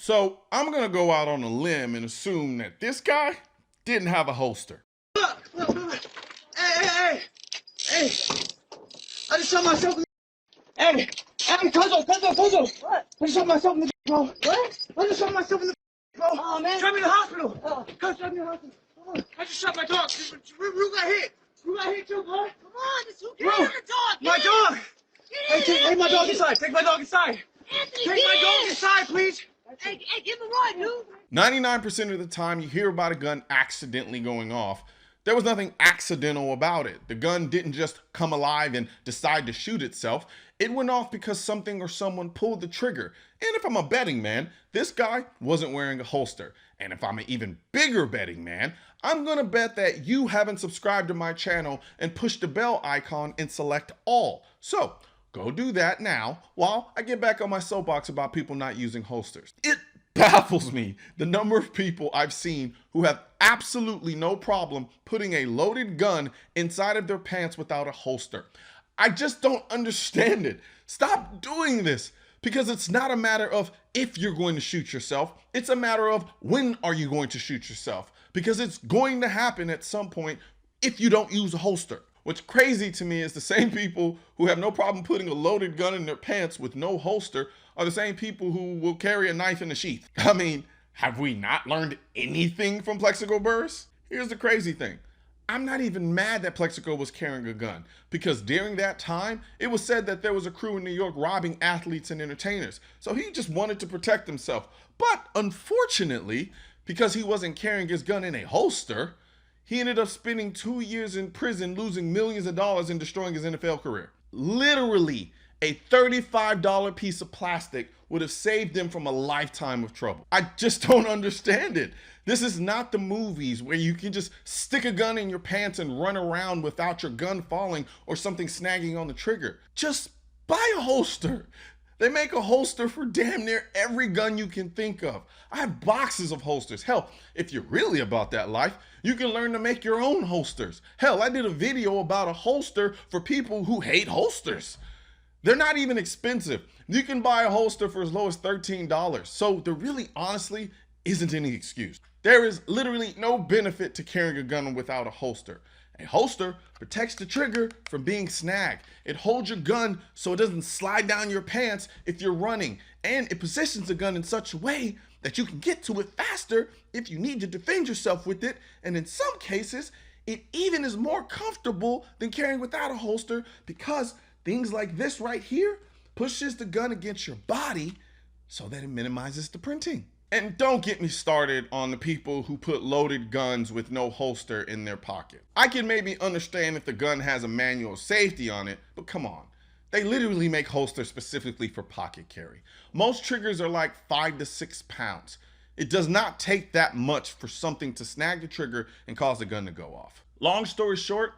So I'm gonna go out on a limb and assume that this guy didn't have a holster. Look. Hey. I just shot myself in the... Hey, Cuzzo. What? I just shot myself in the... bro. What? I just shot myself in the... bro. Oh, man. Drive me to the hospital. Oh. Cuz, drive me to the hospital. Come on. I just shot my dog. Rue got hit. You got hit too, bro. Come on, it's who cares? Your dog. My dog. Hey, take my dog inside. Take my dog inside. Anthony, take my dog inside, please. Hey, give him a ride, dude. 99% of the time you hear about a gun accidentally going off, there was nothing accidental about it. The gun didn't just come alive and decide to shoot itself. It went off because something or someone pulled the trigger. And if I'm a betting man, this guy wasn't wearing a holster. And if I'm an even bigger betting man, I'm gonna bet that you haven't subscribed to my channel and push the bell icon and select all. So go do that now while I get back on my soapbox about people not using holsters. It baffles me the number of people I've seen who have absolutely no problem putting a loaded gun inside of their pants without a holster. I just don't understand it. Stop doing this, because it's not a matter of if you're going to shoot yourself. It's a matter of when are you going to shoot yourself, because it's going to happen at some point if you don't use a holster. What's crazy to me is the same people who have no problem putting a loaded gun in their pants with no holster are the same people who will carry a knife in the sheath. I mean, have we not learned anything from Plexico Burress? Here's the crazy thing. I'm not even mad that Plexico was carrying a gun, because during that time, it was said that there was a crew in New York robbing athletes and entertainers. So he just wanted to protect himself. But unfortunately, because he wasn't carrying his gun in a holster, he ended up spending 2 years in prison, losing millions of dollars and destroying his NFL career. Literally, a $35 piece of plastic would have saved him from a lifetime of trouble. I just don't understand it. This is not the movies where you can just stick a gun in your pants and run around without your gun falling or something snagging on the trigger. Just buy a holster. They make a holster for damn near every gun you can think of. I have boxes of holsters. Hell, if you're really about that life, you can learn to make your own holsters. Hell, I did a video about a holster for people who hate holsters. They're not even expensive. You can buy a holster for as low as $13. So there really honestly isn't any excuse. There is literally no benefit to carrying a gun without a holster. A holster protects the trigger from being snagged. It holds your gun so it doesn't slide down your pants if you're running. And it positions the gun in such a way that you can get to it faster if you need to defend yourself with it. And in some cases, it even is more comfortable than carrying without a holster, because things like this right here pushes the gun against your body so that it minimizes the printing. And don't get me started on the people who put loaded guns with no holster in their pocket. I can maybe understand if the gun has a manual of safety on it, but come on. They literally make holsters specifically for pocket carry. Most triggers are like 5 to 6 pounds. It does not take that much for something to snag the trigger and cause the gun to go off. Long story short,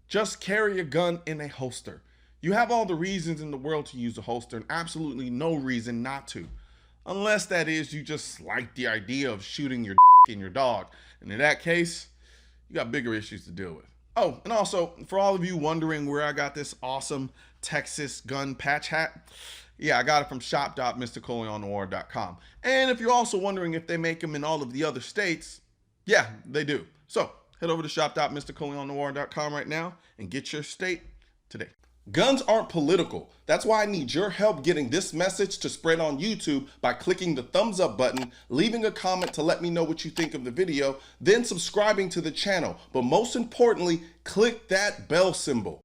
just carry a gun in a holster. You have all the reasons in the world to use a holster and absolutely no reason not to. Unless that is you just like the idea of shooting your in your dog. And in that case, you got bigger issues to deal with. Oh, and also, for all of you wondering where I got this awesome Texas gun patch hat, yeah, I got it from shop.mrcolionnoir.com. And if you're also wondering if they make them in all of the other states, yeah, they do. So head over to shop.mrcolionnoir.com right now and get your state today. Guns aren't political. That's why I need your help getting this message to spread on YouTube by clicking the thumbs up button, leaving a comment to let me know what you think of the video, then subscribing to the channel. But most importantly, click that bell symbol.